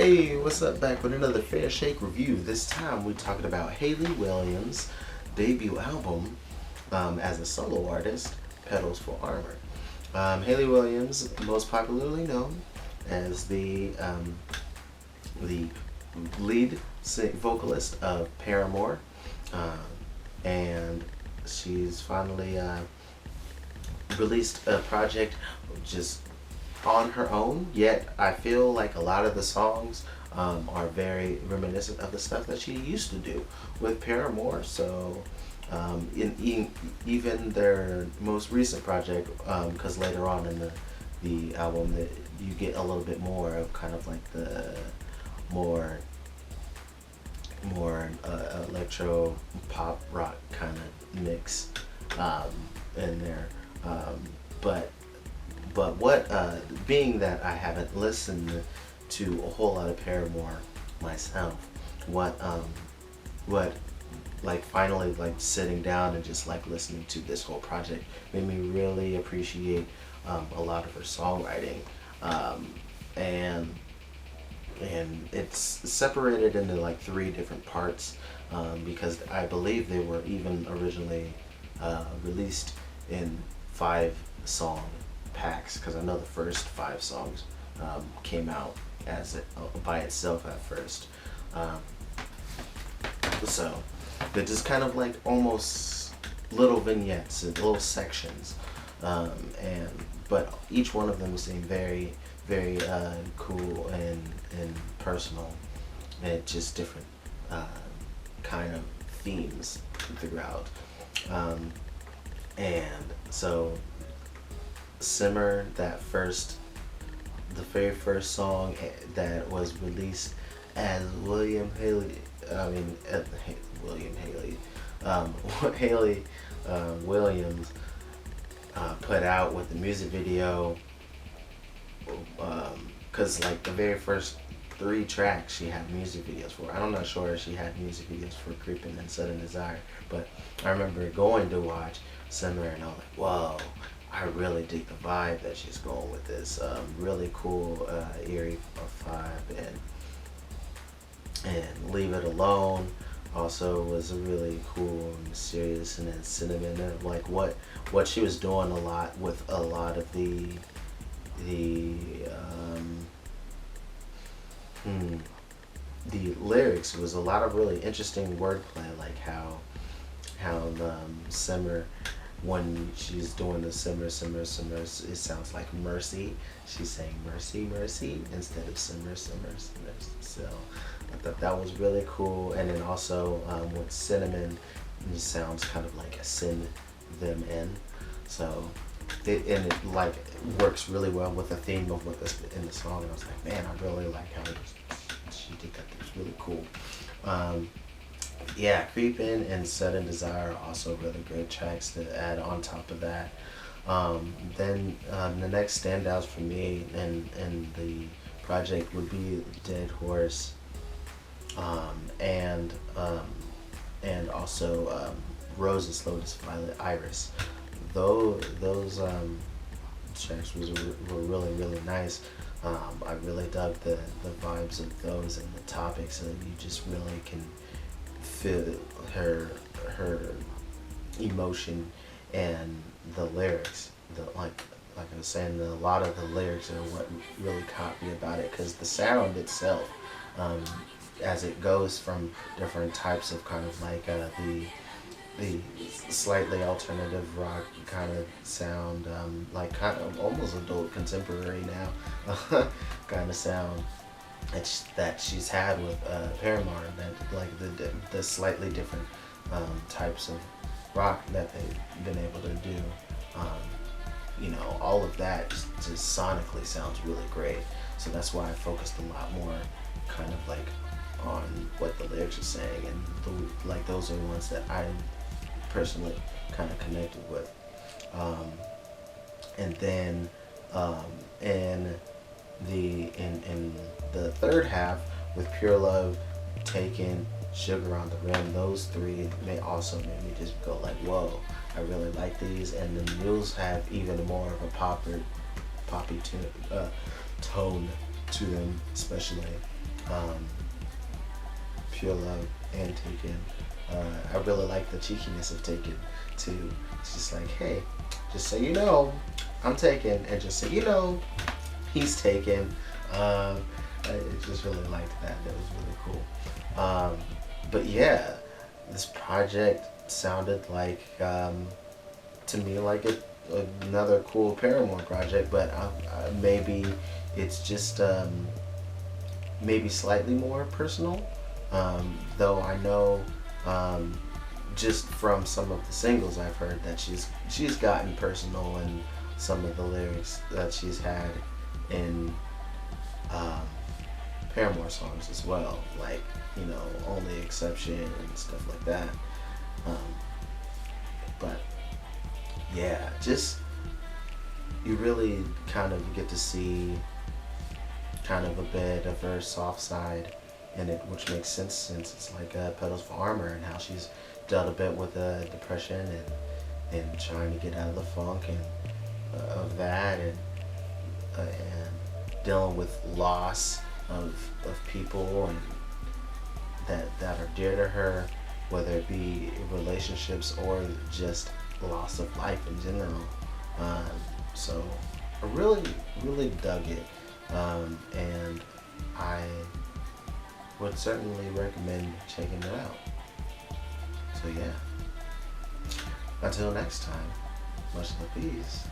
Hey, what's up? Back with another Fair Shake review. This time we're talking about Hayley Williams' debut album as a solo artist, Petals for Armor. Hayley Williams, most popularly known as the lead vocalist of Paramore, um, and she's finally released a project just on her own, yet I feel like a lot of the songs are very reminiscent of the stuff that she used to do with Paramore. So even their most recent project, because later on in the album that you get a little bit more of kind of like the more electro pop rock kind of mix in there, but what, being that I haven't listened to a whole lot of Paramore myself, what like finally like sitting down and just like listening to this whole project made me really appreciate a lot of her songwriting, and it's separated into like three different parts, because I believe they were even originally released in 5-song packs, because I know the first 5 songs came out as by itself at first. So they're just kind of like almost little vignettes and little sections, and but each one of them seem very cool and personal, and just different kind of themes throughout. And so Simmer, the very first song that was released as William Hayley, Hayley Williams put out with the music video, because like the very first 3 tracks she had music videos for. I'm not sure if she had music videos for Creepin' and Sudden Desire, but I remember going to watch Simmer and I was like, whoa, I really dig the vibe that she's going with this. Really cool, eerie vibe, and Leave It Alone also was a really cool, mysterious, and then Cinnamon, and like what she was doing a lot with a lot of the lyrics was a lot of really interesting wordplay, like how Simmer, when she's doing the simmer, it sounds like mercy. She's saying mercy, mercy instead of simmer. So I thought that was really cool. And then also with Cinnamon, it sounds kind of like a sin them in. So it like works really well with the theme of what's in the song. And I was like, man, I really like how she did that. It was really cool. Yeah, Creepin' and Sudden Desire are also really great tracks to add on top of that. Then the next standouts for me in the project would be Dead Horse, and also Roses, Lotus, Violet, Iris. Those tracks were really nice. I really dug the vibes of those and the topics, so you just really can feel her emotion and the lyrics. Like I was saying, a lot of the lyrics are what really caught me about it, because the sound itself, as it goes from different types of kind of like the slightly alternative rock kind of sound, like kind of almost adult contemporary now kind of sound that she's had with Paramore, that like the slightly different types of rock that they've been able to do. All of that just sonically sounds really great. So that's why I focused a lot more kind of like on what the lyrics are saying, and like those are the ones that I personally kind of connected with. And then in the third half with Pure Love, Taken, Sugar on the Rim, those 3 also made me just go like, whoa, I really like these. And the Mules have even more of a poppy tone to them, especially um, Pure Love and Taken. I really like the cheekiness of Taken too. It's just like, hey, just so you know, I'm Taken, and just so you know, he's Taken. I just really liked that. That was really cool. But yeah, this project sounded like to me like another cool Paramore project, but maybe it's just maybe slightly more personal. Though I know just from some of the singles I've heard that she's gotten personal in some of the lyrics that she's had in um, Paramore songs as well, like Only Exception and stuff like that. Um, but yeah, just you really kind of get to see kind of a bit of her soft side in it, which makes sense since it's like Petals for Armor and how she's dealt a bit with depression and trying to get out of the funk and of that and dealing with loss of people and that are dear to her, whether it be relationships or just loss of life in general. Um, so I really dug it, and I would certainly recommend checking it out. So yeah, until next time, much love, peace.